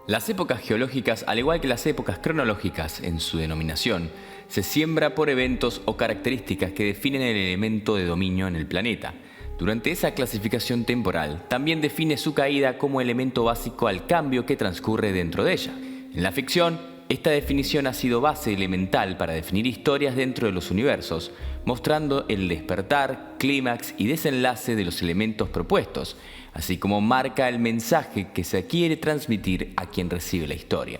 Las épocas geológicas, al igual que las épocas cronológicas en su denominación, se siembra por eventos o características que definen el elemento de dominio en el planeta. Durante esa clasificación temporal, también define su caída como elemento básico al cambio que transcurre dentro de ella. En la ficción, esta definición ha sido base elemental para definir historias dentro de los universos, mostrando el despertar, clímax y desenlace de los elementos propuestos, así como marca el mensaje que se quiere transmitir a quien recibe la historia.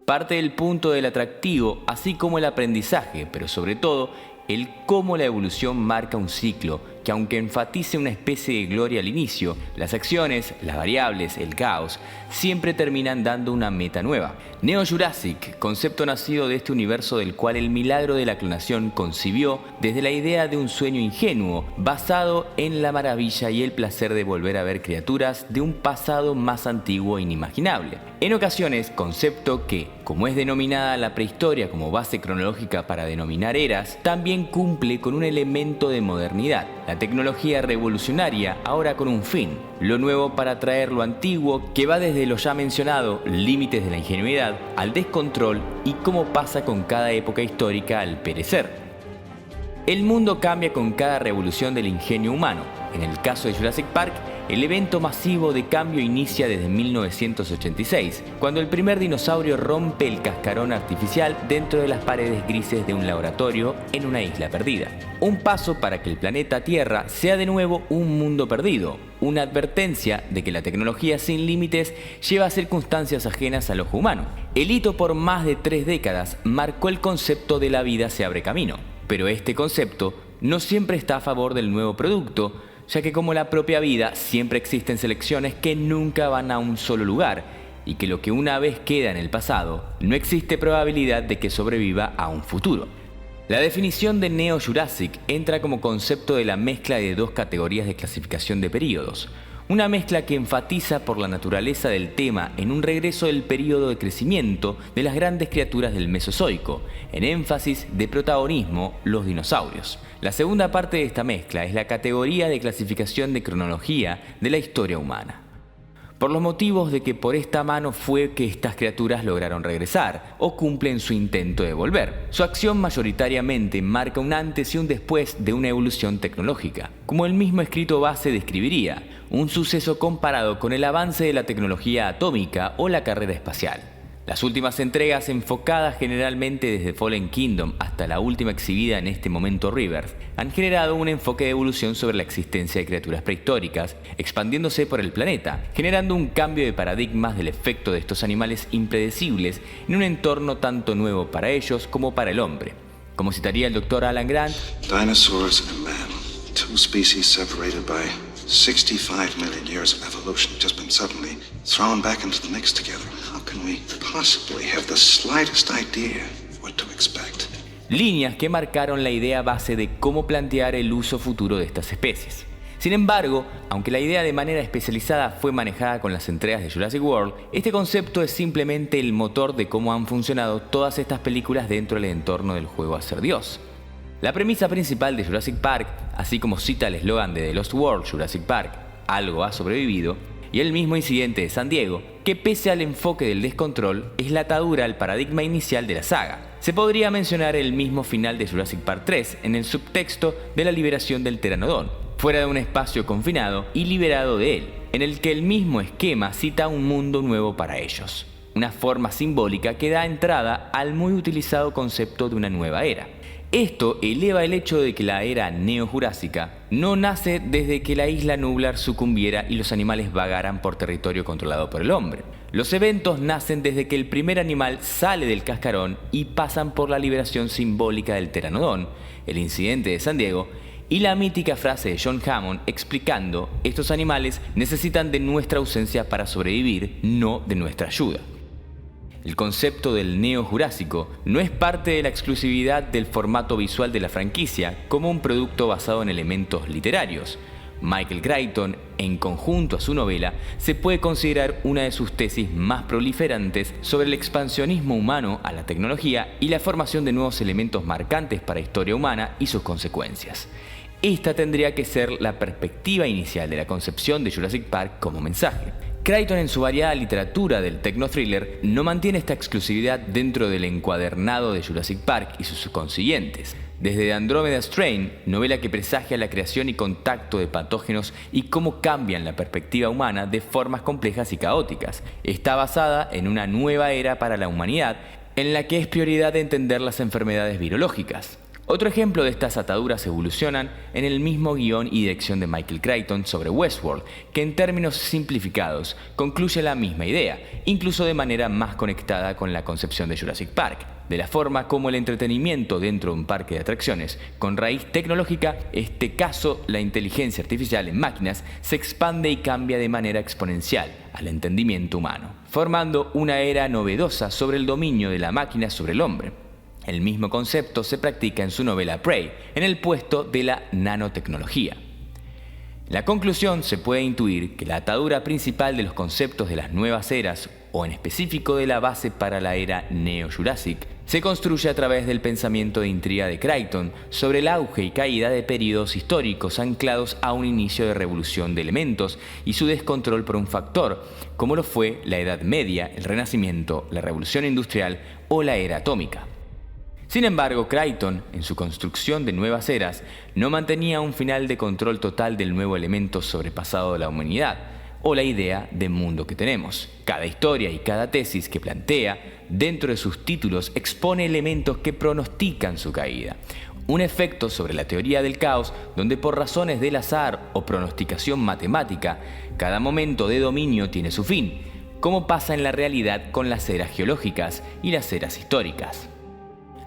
Parte del punto del atractivo, así como el aprendizaje, pero sobre todo el cómo la evolución marca un ciclo que, aunque enfatice una especie de gloria al inicio, las acciones, las variables, el caos, siempre terminan dando una meta nueva. Neo Jurassic, concepto nacido de este universo del cual el milagro de la clonación concibió desde la idea de un sueño ingenuo, basado en la maravilla y el placer de volver a ver criaturas de un pasado más antiguo e inimaginable. En ocasiones, concepto que, como es denominada la prehistoria como base cronológica para denominar eras, también cumple con un elemento de modernidad. La tecnología revolucionaria ahora con un fin, lo nuevo para traer lo antiguo, que va desde lo ya mencionado, límites de la ingenuidad, al descontrol y cómo pasa con cada época histórica al perecer. El mundo cambia con cada revolución del ingenio humano. En el caso de Jurassic Park, el evento masivo de cambio inicia desde 1986, cuando el primer dinosaurio rompe el cascarón artificial dentro de las paredes grises de un laboratorio en una isla perdida. Un paso para que el planeta Tierra sea de nuevo un mundo perdido, una advertencia de que la tecnología sin límites lleva a circunstancias ajenas al ojo humano. El hito por más de 3 décadas marcó el concepto de la vida se abre camino, pero este concepto no siempre está a favor del nuevo producto, ya que como la propia vida, siempre existen selecciones que nunca van a un solo lugar y que lo que una vez queda en el pasado, no existe probabilidad de que sobreviva a un futuro. La definición de Neo Jurassic entra como concepto de la mezcla de 2 categorías de clasificación de períodos. Una mezcla que enfatiza por la naturaleza del tema en un regreso del período de crecimiento de las grandes criaturas del Mesozoico, en énfasis de protagonismo los dinosaurios. La segunda parte de esta mezcla es la categoría de clasificación de cronología de la historia humana, por los motivos de que por esta mano fue que estas criaturas lograron regresar o cumplen su intento de volver. Su acción mayoritariamente marca un antes y un después de una evolución tecnológica, como el mismo escrito base describiría, un suceso comparado con el avance de la tecnología atómica o la carrera espacial. Las últimas entregas, enfocadas generalmente desde Fallen Kingdom hasta la última exhibida en este momento Rebirth, han generado un enfoque de evolución sobre la existencia de criaturas prehistóricas, expandiéndose por el planeta, generando un cambio de paradigmas del efecto de estos animales impredecibles en un entorno tanto nuevo para ellos como para el hombre. Como citaría el Dr. Alan Grant, Dinosaurs and man, 2 species separated by 65 million years of evolution, just been suddenly thrown back into the mix together. How can we possibly have the slightest idea what to expect? Líneas que marcaron la idea base de cómo plantear el uso futuro de estas especies. Sin embargo, aunque la idea de manera especializada fue manejada con las entregas de Jurassic World, este concepto es simplemente el motor de cómo han funcionado todas estas películas dentro del entorno del juego a ser Dios. La premisa principal de Jurassic Park, así como cita el eslogan de The Lost World Jurassic Park, algo ha sobrevivido, y el mismo incidente de San Diego, que pese al enfoque del descontrol, es la atadura al paradigma inicial de la saga. Se podría mencionar el mismo final de Jurassic Park 3 en el subtexto de la liberación del Pteranodón, fuera de un espacio confinado y liberado de él, en el que el mismo esquema cita un mundo nuevo para ellos. Una forma simbólica que da entrada al muy utilizado concepto de una nueva era. Esto eleva el hecho de que la era neojurásica no nace desde que la isla nublar sucumbiera y los animales vagaran por territorio controlado por el hombre. Los eventos nacen desde que el primer animal sale del cascarón y pasan por la liberación simbólica del pteranodón, el incidente de San Diego y la mítica frase de John Hammond explicando: estos animales necesitan de nuestra ausencia para sobrevivir, no de nuestra ayuda. El concepto del neojurásico no es parte de la exclusividad del formato visual de la franquicia como un producto basado en elementos literarios. Michael Crichton, en conjunto a su novela, se puede considerar una de sus tesis más proliferantes sobre el expansionismo humano a la tecnología y la formación de nuevos elementos marcantes para la historia humana y sus consecuencias. Esta tendría que ser la perspectiva inicial de la concepción de Jurassic Park como mensaje. Crichton, en su variada literatura del tecno-thriller, no mantiene esta exclusividad dentro del encuadernado de Jurassic Park y sus consiguientes. Desde The Andromeda Strain, novela que presagia la creación y contacto de patógenos y cómo cambian la perspectiva humana de formas complejas y caóticas. Está basada en una nueva era para la humanidad, en la que es prioridad entender las enfermedades virológicas. Otro ejemplo de estas ataduras evolucionan en el mismo guión y dirección de Michael Crichton sobre Westworld, que en términos simplificados concluye la misma idea, incluso de manera más conectada con la concepción de Jurassic Park, de la forma como el entretenimiento dentro de un parque de atracciones con raíz tecnológica, este caso la inteligencia artificial en máquinas, se expande y cambia de manera exponencial al entendimiento humano, formando una era novedosa sobre el dominio de la máquina sobre el hombre. El mismo concepto se practica en su novela Prey, en el puesto de la nanotecnología. En la conclusión se puede intuir que la atadura principal de los conceptos de las nuevas eras, o en específico de la base para la era neo-jurásic, se construye a través del pensamiento de intriga de Crichton sobre el auge y caída de periodos históricos anclados a un inicio de revolución de elementos y su descontrol por un factor, como lo fue la Edad Media, el Renacimiento, la Revolución Industrial o la era atómica. Sin embargo, Crichton, en su construcción de nuevas eras, no mantenía un final de control total del nuevo elemento sobrepasado de la humanidad, o la idea de mundo que tenemos. Cada historia y cada tesis que plantea, dentro de sus títulos, expone elementos que pronostican su caída. Un efecto sobre la teoría del caos, donde por razones del azar o pronosticación matemática, cada momento de dominio tiene su fin, como pasa en la realidad con las eras geológicas y las eras históricas.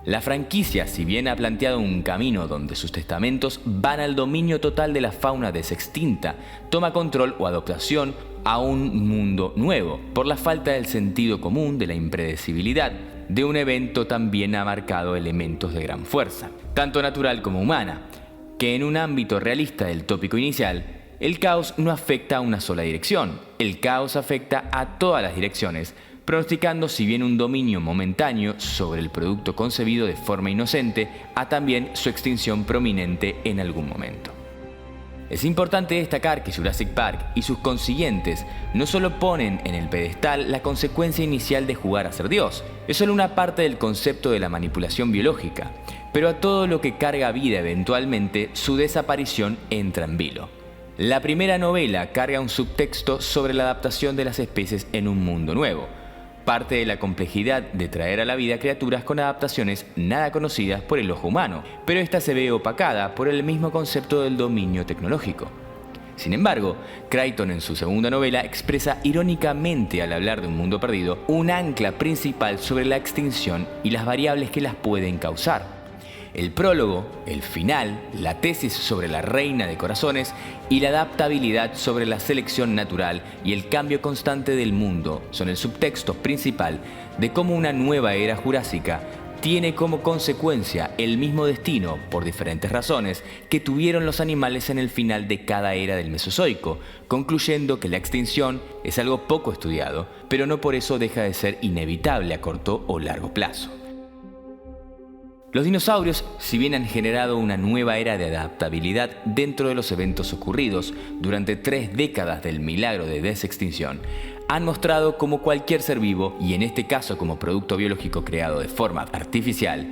La franquicia, si bien ha planteado un camino donde sus testamentos van al dominio total de la fauna desextinta, toma control o adaptación a un mundo nuevo, por la falta del sentido común de la impredecibilidad de un evento también ha marcado elementos de gran fuerza, tanto natural como humana, que en un ámbito realista del tópico inicial, el caos no afecta a una sola dirección, el caos afecta a todas las direcciones, pronosticando si bien un dominio momentáneo sobre el producto concebido de forma inocente, a también su extinción prominente en algún momento. Es importante destacar que Jurassic Park y sus consiguientes no solo ponen en el pedestal la consecuencia inicial de jugar a ser Dios, es solo una parte del concepto de la manipulación biológica, pero a todo lo que carga vida eventualmente su desaparición entra en vilo. La primera novela carga un subtexto sobre la adaptación de las especies en un mundo nuevo, parte de la complejidad de traer a la vida criaturas con adaptaciones nada conocidas por el ojo humano, pero esta se ve opacada por el mismo concepto del dominio tecnológico. Sin embargo, Crichton en su segunda novela expresa irónicamente al hablar de un mundo perdido un ancla principal sobre la extinción y las variables que las pueden causar. El prólogo, el final, la tesis sobre la reina de corazones y la adaptabilidad sobre la selección natural y el cambio constante del mundo son el subtexto principal de cómo una nueva era jurásica tiene como consecuencia el mismo destino, por diferentes razones, que tuvieron los animales en el final de cada era del Mesozoico, concluyendo que la extinción es algo poco estudiado, pero no por eso deja de ser inevitable a corto o largo plazo. Los dinosaurios, si bien han generado una nueva era de adaptabilidad dentro de los eventos ocurridos durante 3 décadas del milagro de desextinción, han mostrado cómo cualquier ser vivo, y en este caso como producto biológico creado de forma artificial,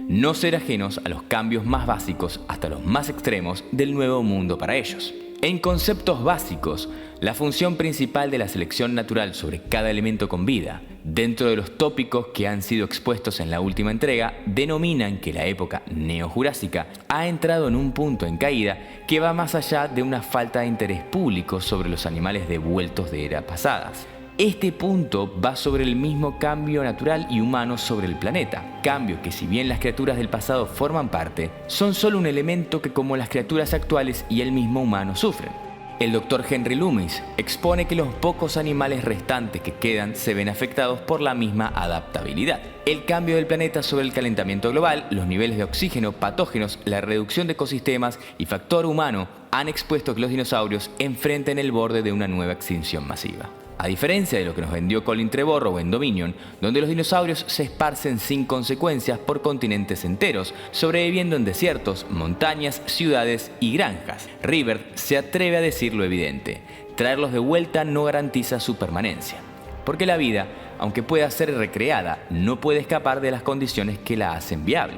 no ser ajenos a los cambios más básicos hasta los más extremos del nuevo mundo para ellos. En conceptos básicos, la función principal de la selección natural sobre cada elemento con vida, dentro de los tópicos que han sido expuestos en la última entrega, denominan que la época neojurásica ha entrado en un punto en caída que va más allá de una falta de interés público sobre los animales devueltos de eras pasadas. Este punto va sobre el mismo cambio natural y humano sobre el planeta, cambio que si bien las criaturas del pasado forman parte, son solo un elemento que como las criaturas actuales y el mismo humano sufren. El Dr. Henry Loomis expone que los pocos animales restantes que quedan se ven afectados por la misma adaptabilidad. El cambio del planeta sobre el calentamiento global, los niveles de oxígeno, patógenos, la reducción de ecosistemas y factor humano han expuesto que los dinosaurios enfrenten el borde de una nueva extinción masiva. A diferencia de lo que nos vendió Colin Trevorrow en Dominion, donde los dinosaurios se esparcen sin consecuencias por continentes enteros, sobreviviendo en desiertos, montañas, ciudades y granjas, Rivert se atreve a decir lo evidente: traerlos de vuelta no garantiza su permanencia. Porque la vida, aunque pueda ser recreada, no puede escapar de las condiciones que la hacen viable.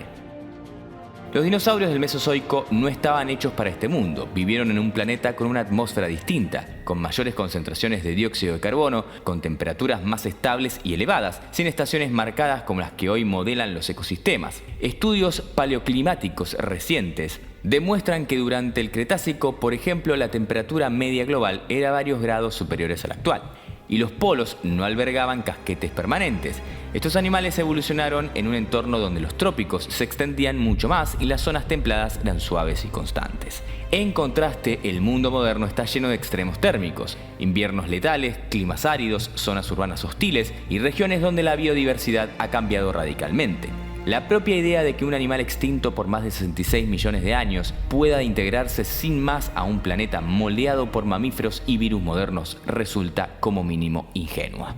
Los dinosaurios del Mesozoico no estaban hechos para este mundo, vivieron en un planeta con una atmósfera distinta, con mayores concentraciones de dióxido de carbono, con temperaturas más estables y elevadas, sin estaciones marcadas como las que hoy modelan los ecosistemas. Estudios paleoclimáticos recientes demuestran que durante el Cretácico, por ejemplo, la temperatura media global era varios grados superiores a la actual, y los polos no albergaban casquetes permanentes. Estos animales evolucionaron en un entorno donde los trópicos se extendían mucho más y las zonas templadas eran suaves y constantes. En contraste, el mundo moderno está lleno de extremos térmicos, inviernos letales, climas áridos, zonas urbanas hostiles y regiones donde la biodiversidad ha cambiado radicalmente. La propia idea de que un animal extinto por más de 66 millones de años pueda integrarse sin más a un planeta moldeado por mamíferos y virus modernos resulta como mínimo ingenua.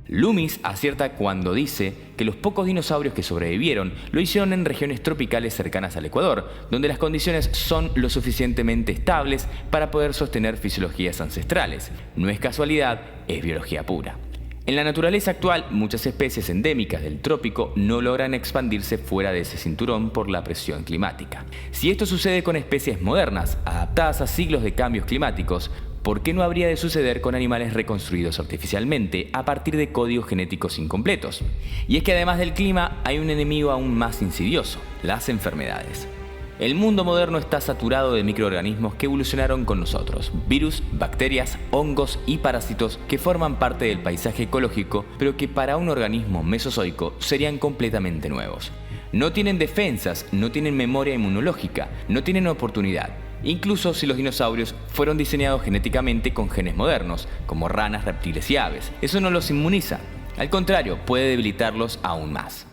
Loomis acierta cuando dice que los pocos dinosaurios que sobrevivieron lo hicieron en regiones tropicales cercanas al Ecuador, donde las condiciones son lo suficientemente estables para poder sostener fisiologías ancestrales. No es casualidad, es biología pura. En la naturaleza actual, muchas especies endémicas del trópico no logran expandirse fuera de ese cinturón por la presión climática. Si esto sucede con especies modernas, adaptadas a siglos de cambios climáticos, ¿por qué no habría de suceder con animales reconstruidos artificialmente a partir de códigos genéticos incompletos? Y es que además del clima hay un enemigo aún más insidioso: las enfermedades. El mundo moderno está saturado de microorganismos que evolucionaron con nosotros, virus, bacterias, hongos y parásitos que forman parte del paisaje ecológico, pero que para un organismo mesozoico serían completamente nuevos. No tienen defensas, no tienen memoria inmunológica, no tienen oportunidad. Incluso si los dinosaurios fueron diseñados genéticamente con genes modernos, como ranas, reptiles y aves, eso no los inmuniza. Al contrario, puede debilitarlos aún más.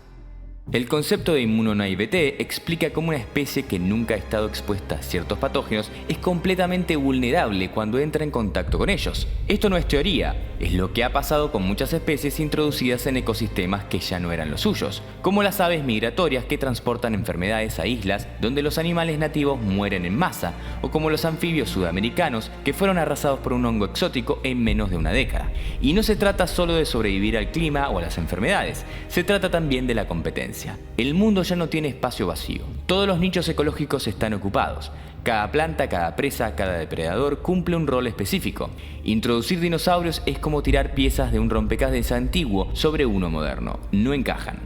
El concepto de inmunonaivete explica cómo una especie que nunca ha estado expuesta a ciertos patógenos es completamente vulnerable cuando entra en contacto con ellos. Esto no es teoría, es lo que ha pasado con muchas especies introducidas en ecosistemas que ya no eran los suyos, como las aves migratorias que transportan enfermedades a islas donde los animales nativos mueren en masa, o como los anfibios sudamericanos que fueron arrasados por un hongo exótico en menos de una década. Y no se trata solo de sobrevivir al clima o a las enfermedades, se trata también de la competencia. El mundo ya no tiene espacio vacío. Todos los nichos ecológicos están ocupados. Cada planta, cada presa, cada depredador cumple un rol específico. Introducir dinosaurios es como tirar piezas de un rompecabezas antiguo sobre uno moderno. No encajan.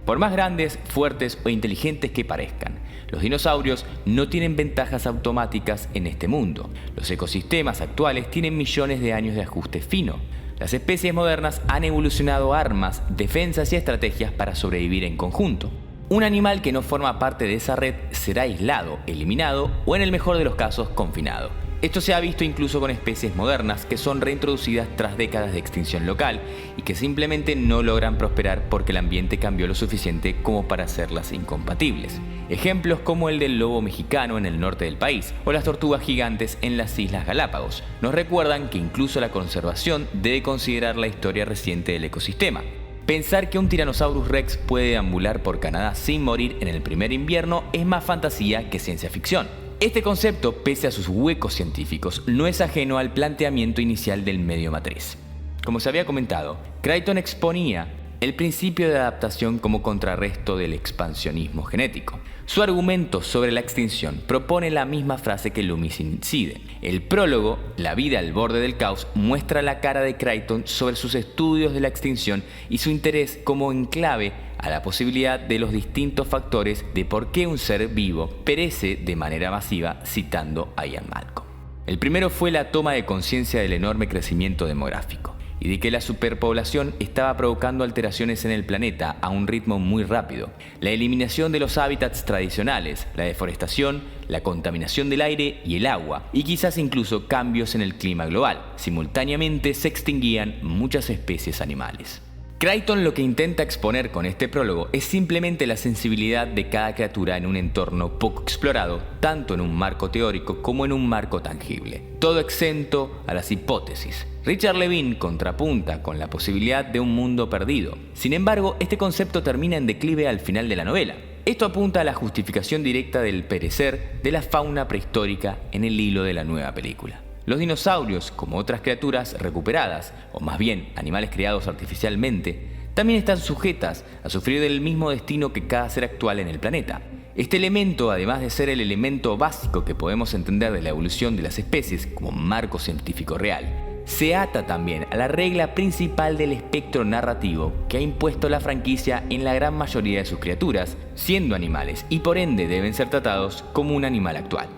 Por más grandes, fuertes o inteligentes que parezcan, los dinosaurios no tienen ventajas automáticas en este mundo. Los ecosistemas actuales tienen millones de años de ajuste fino. Las especies modernas han evolucionado armas, defensas y estrategias para sobrevivir en conjunto. Un animal que no forma parte de esa red será aislado, eliminado o en el mejor de los casos confinado. Esto se ha visto incluso con especies modernas que son reintroducidas tras décadas de extinción local y que simplemente no logran prosperar porque el ambiente cambió lo suficiente como para hacerlas incompatibles. Ejemplos como el del lobo mexicano en el norte del país o las tortugas gigantes en las Islas Galápagos nos recuerdan que incluso la conservación debe considerar la historia reciente del ecosistema. Pensar que un Tyrannosaurus Rex puede deambular por Canadá sin morir en el primer invierno es más fantasía que ciencia ficción. Este concepto, pese a sus huecos científicos, no es ajeno al planteamiento inicial del medio matriz. Como se había comentado, Crichton exponía el principio de adaptación como contrarresto del expansionismo genético. Su argumento sobre la extinción propone la misma frase que Loomis incide. El prólogo, La vida al borde del caos, muestra la cara de Crichton sobre sus estudios de la extinción y su interés como enclave a la posibilidad de los distintos factores de por qué un ser vivo perece de manera masiva, citando a Ian Malcolm. El primero fue la toma de conciencia del enorme crecimiento demográfico y de que la superpoblación estaba provocando alteraciones en el planeta a un ritmo muy rápido. La eliminación de los hábitats tradicionales, la deforestación, la contaminación del aire y el agua, y quizás incluso cambios en el clima global. Simultáneamente se extinguían muchas especies animales. Crichton lo que intenta exponer con este prólogo es simplemente la sensibilidad de cada criatura en un entorno poco explorado, tanto en un marco teórico como en un marco tangible, todo exento a las hipótesis. Richard Levine contrapunta con la posibilidad de un mundo perdido. Sin embargo, este concepto termina en declive al final de la novela. Esto apunta a la justificación directa del perecer de la fauna prehistórica en el hilo de la nueva película. Los dinosaurios, como otras criaturas recuperadas, o más bien animales creados artificialmente, también están sujetas a sufrir del mismo destino que cada ser actual en el planeta. Este elemento, además de ser el elemento básico que podemos entender de la evolución de las especies como marco científico real, se ata también a la regla principal del espectro narrativo que ha impuesto la franquicia en la gran mayoría de sus criaturas, siendo animales y por ende deben ser tratados como un animal actual.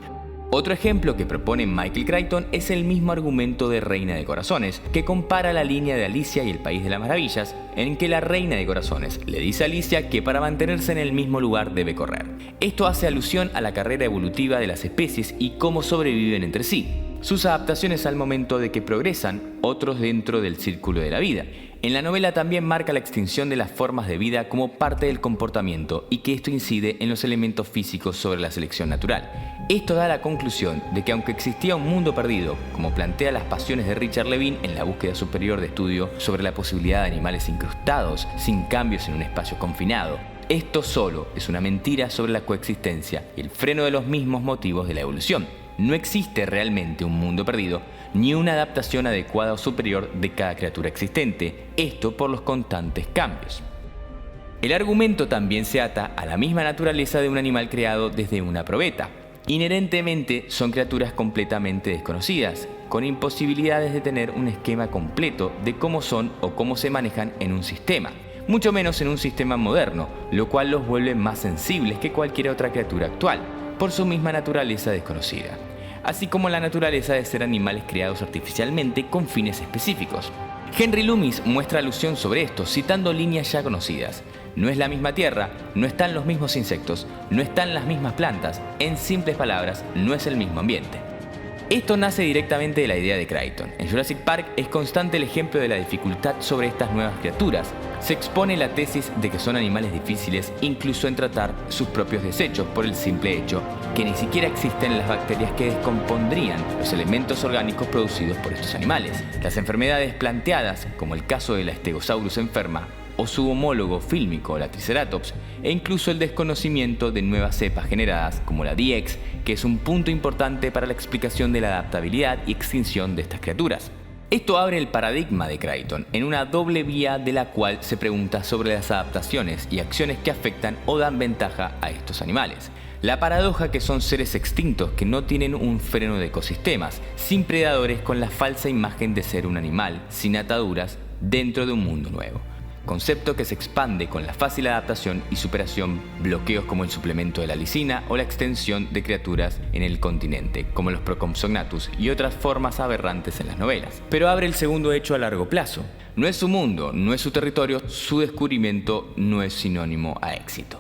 Otro ejemplo que propone Michael Crichton es el mismo argumento de Reina de Corazones, que compara la línea de Alicia y el País de las Maravillas, en que la Reina de Corazones le dice a Alicia que para mantenerse en el mismo lugar debe correr. Esto hace alusión a la carrera evolutiva de las especies y cómo sobreviven entre sí, sus adaptaciones al momento de que progresan, otros dentro del círculo de la vida. En la novela también marca la extinción de las formas de vida como parte del comportamiento y que esto incide en los elementos físicos sobre la selección natural. Esto da la conclusión de que aunque existía un mundo perdido, como plantea Las Pasiones de Richard Levine en la búsqueda superior de estudio sobre la posibilidad de animales incrustados, sin cambios en un espacio confinado, esto solo es una mentira sobre la coexistencia y el freno de los mismos motivos de la evolución. No existe realmente un mundo perdido, ni una adaptación adecuada o superior de cada criatura existente, esto por los constantes cambios. El argumento también se ata a la misma naturaleza de un animal creado desde una probeta. Inherentemente son criaturas completamente desconocidas, con imposibilidades de tener un esquema completo de cómo son o cómo se manejan en un sistema, mucho menos en un sistema moderno, lo cual los vuelve más sensibles que cualquier otra criatura actual, por su misma naturaleza desconocida, así como la naturaleza de ser animales creados artificialmente con fines específicos. Henry Loomis muestra alusión sobre esto, citando líneas ya conocidas. No es la misma tierra, no están los mismos insectos, no están las mismas plantas, en simples palabras, no es el mismo ambiente. Esto nace directamente de la idea de Crichton. En Jurassic Park es constante el ejemplo de la dificultad sobre estas nuevas criaturas. Se expone la tesis de que son animales difíciles incluso en tratar sus propios desechos por el simple hecho que ni siquiera existen las bacterias que descompondrían los elementos orgánicos producidos por estos animales. Las enfermedades planteadas, como el caso de la Stegosaurus enferma, o su homólogo fílmico, la Triceratops, e incluso el desconocimiento de nuevas cepas generadas como la DX, que es un punto importante para la explicación de la adaptabilidad y extinción de estas criaturas. Esto abre el paradigma de Crichton en una doble vía de la cual se pregunta sobre las adaptaciones y acciones que afectan o dan ventaja a estos animales. La paradoja que son seres extintos que no tienen un freno de ecosistemas, sin predadores, con la falsa imagen de ser un animal sin ataduras dentro de un mundo nuevo. Concepto que se expande con la fácil adaptación y superación, bloqueos como el suplemento de la lisina o la extensión de criaturas en el continente, como los Procompsognathus y otras formas aberrantes en las novelas. Pero abre el segundo hecho a largo plazo. No es su mundo, no es su territorio, su descubrimiento no es sinónimo a éxito.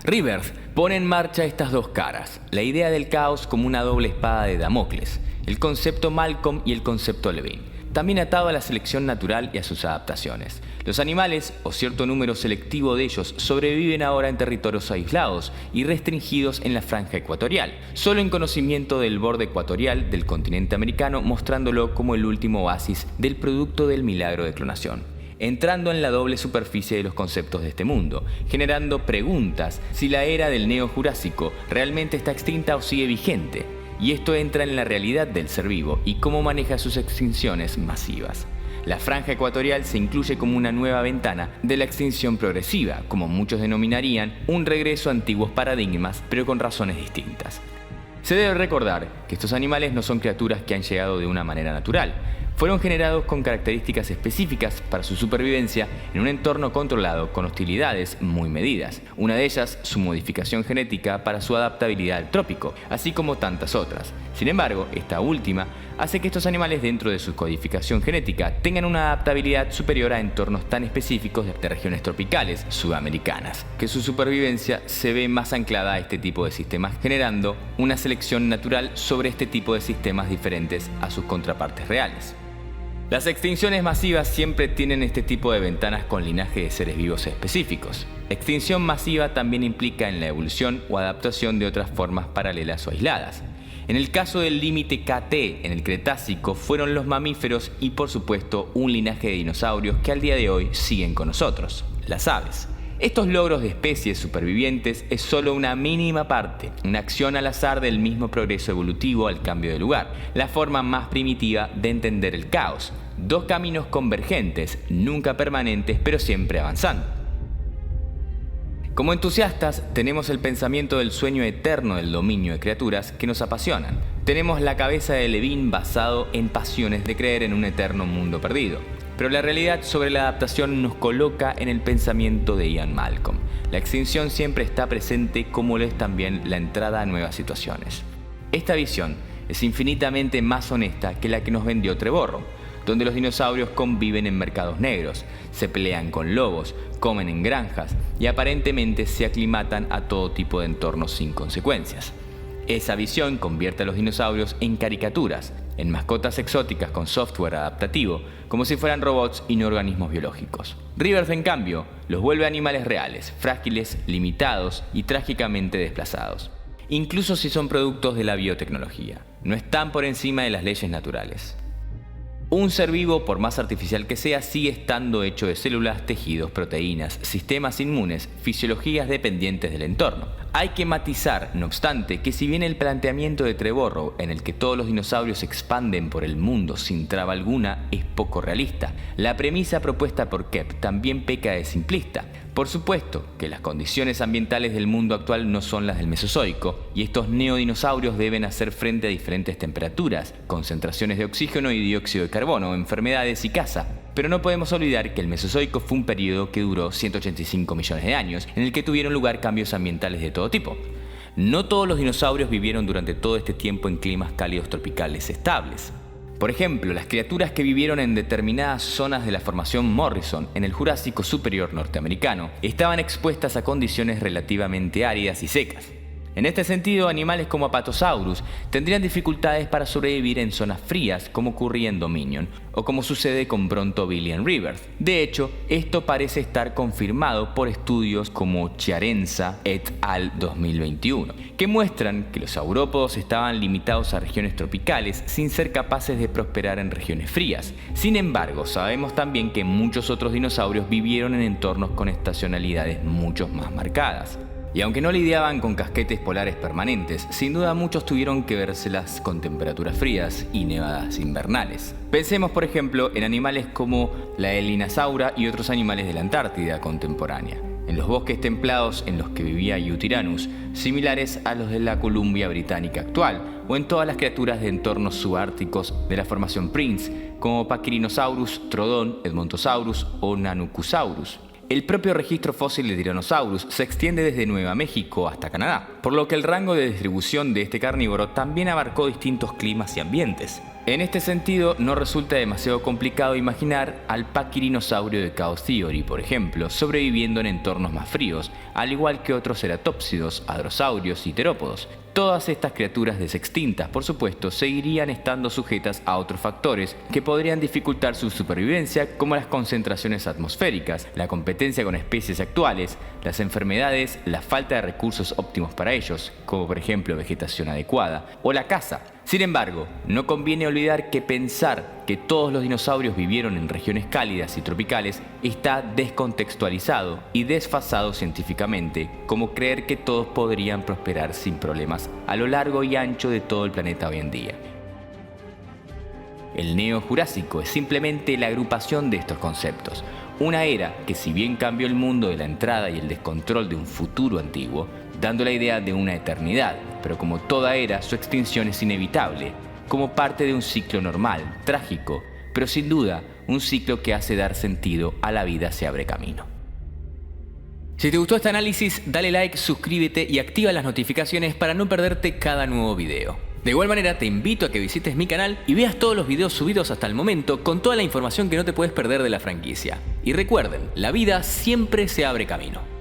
Rebirth pone en marcha estas dos caras, la idea del caos como una doble espada de Damocles, el concepto Malcolm y el concepto Levine, también atado a la selección natural y a sus adaptaciones. Los animales, o cierto número selectivo de ellos, sobreviven ahora en territorios aislados y restringidos en la franja ecuatorial, solo en conocimiento del borde ecuatorial del continente americano, mostrándolo como el último oasis del producto del milagro de clonación, entrando en la doble superficie de los conceptos de este mundo, generando preguntas si la era del Neojurásico realmente está extinta o sigue vigente. Y esto entra en la realidad del ser vivo y cómo maneja sus extinciones masivas. La franja ecuatorial se incluye como una nueva ventana de la extinción progresiva, como muchos denominarían un regreso a antiguos paradigmas, pero con razones distintas. Se debe recordar que estos animales no son criaturas que han llegado de una manera natural. Fueron generados con características específicas para su supervivencia en un entorno controlado con hostilidades muy medidas. Una de ellas, su modificación genética para su adaptabilidad al trópico, así como tantas otras. Sin embargo, esta última hace que estos animales dentro de su codificación genética tengan una adaptabilidad superior a entornos tan específicos de regiones tropicales sudamericanas, que su supervivencia se ve más anclada a este tipo de sistemas, generando una selección natural sobre este tipo de sistemas diferentes a sus contrapartes reales. Las extinciones masivas siempre tienen este tipo de ventanas con linaje de seres vivos específicos. Extinción masiva también implica en la evolución o adaptación de otras formas paralelas o aisladas. En el caso del límite KT en el Cretácico fueron los mamíferos y por supuesto un linaje de dinosaurios que al día de hoy siguen con nosotros, las aves. Estos logros de especies supervivientes es solo una mínima parte, una acción al azar del mismo progreso evolutivo al cambio de lugar, la forma más primitiva de entender el caos. Dos caminos convergentes, nunca permanentes, pero siempre avanzando. Como entusiastas, tenemos el pensamiento del sueño eterno del dominio de criaturas que nos apasionan. Tenemos la cabeza de Levin basado en pasiones de creer en un eterno mundo perdido. Pero la realidad sobre la adaptación nos coloca en el pensamiento de Ian Malcolm. La extinción siempre está presente, como lo es también la entrada a nuevas situaciones. Esta visión es infinitamente más honesta que la que nos vendió Trevorrow, donde los dinosaurios conviven en mercados negros, se pelean con lobos, comen en granjas y aparentemente se aclimatan a todo tipo de entornos sin consecuencias. Esa visión convierte a los dinosaurios en caricaturas, en mascotas exóticas con software adaptativo, como si fueran robots y no organismos biológicos. Rivers, en cambio, los vuelve animales reales, frágiles, limitados y trágicamente desplazados. Incluso si son productos de la biotecnología, no están por encima de las leyes naturales. Un ser vivo, por más artificial que sea, sigue estando hecho de células, tejidos, proteínas, sistemas inmunes, fisiologías dependientes del entorno. Hay que matizar, no obstante, que si bien el planteamiento de Trevorrow, en el que todos los dinosaurios se expanden por el mundo sin traba alguna, es poco realista, la premisa propuesta por Kep también peca de simplista. Por supuesto que las condiciones ambientales del mundo actual no son las del Mesozoico, y estos neodinosaurios deben hacer frente a diferentes temperaturas, concentraciones de oxígeno y dióxido de carbono, enfermedades y caza. Pero no podemos olvidar que el Mesozoico fue un periodo que duró 185 millones de años, en el que tuvieron lugar cambios ambientales de todo tipo. No todos los dinosaurios vivieron durante todo este tiempo en climas cálidos tropicales estables. Por ejemplo, las criaturas que vivieron en determinadas zonas de la formación Morrison en el Jurásico superior norteamericano estaban expuestas a condiciones relativamente áridas y secas. En este sentido, animales como Apatosaurus tendrían dificultades para sobrevivir en zonas frías, como ocurría en Dominion, o como sucede con Brontobillion Rivers. De hecho, esto parece estar confirmado por estudios como Chiarenza et al. 2021, que muestran que los saurópodos estaban limitados a regiones tropicales sin ser capaces de prosperar en regiones frías. Sin embargo, sabemos también que muchos otros dinosaurios vivieron en entornos con estacionalidades mucho más marcadas. Y aunque no lidiaban con casquetes polares permanentes, sin duda muchos tuvieron que vérselas con temperaturas frías y nevadas invernales. Pensemos, por ejemplo, en animales como la Elinasaura y otros animales de la Antártida contemporánea, en los bosques templados en los que vivía Eutyrannus, similares a los de la Columbia Británica actual, o en todas las criaturas de entornos subárticos de la formación Prince, como Pachyrhinosaurus, Trodon, Edmontosaurus o Nanucusaurus. El propio registro fósil de Tyrannosaurus se extiende desde Nueva México hasta Canadá, por lo que el rango de distribución de este carnívoro también abarcó distintos climas y ambientes. En este sentido, no resulta demasiado complicado imaginar al Pachyrhinosaurio de Chaos Theory, por ejemplo, sobreviviendo en entornos más fríos, al igual que otros ceratópsidos, hadrosaurios y terópodos. Todas estas criaturas desextintas, por supuesto, seguirían estando sujetas a otros factores que podrían dificultar su supervivencia, como las concentraciones atmosféricas, la competencia con especies actuales, las enfermedades, la falta de recursos óptimos para ellos, como por ejemplo vegetación adecuada, o la caza. Sin embargo, no conviene olvidar que pensar que todos los dinosaurios vivieron en regiones cálidas y tropicales está descontextualizado y desfasado científicamente, como creer que todos podrían prosperar sin problemas a lo largo y ancho de todo el planeta hoy en día. El Neojurásico es simplemente la agrupación de estos conceptos, una era que, si bien cambió el mundo de la entrada y el descontrol de un futuro antiguo, dando la idea de una eternidad, pero como toda era, su extinción es inevitable, como parte de un ciclo normal, trágico, pero sin duda un ciclo que hace dar sentido a la vida se abre camino. Si te gustó este análisis, dale like, suscríbete y activa las notificaciones para no perderte cada nuevo video. De igual manera, te invito a que visites mi canal y veas todos los videos subidos hasta el momento con toda la información que no te puedes perder de la franquicia. Y recuerden, la vida siempre se abre camino.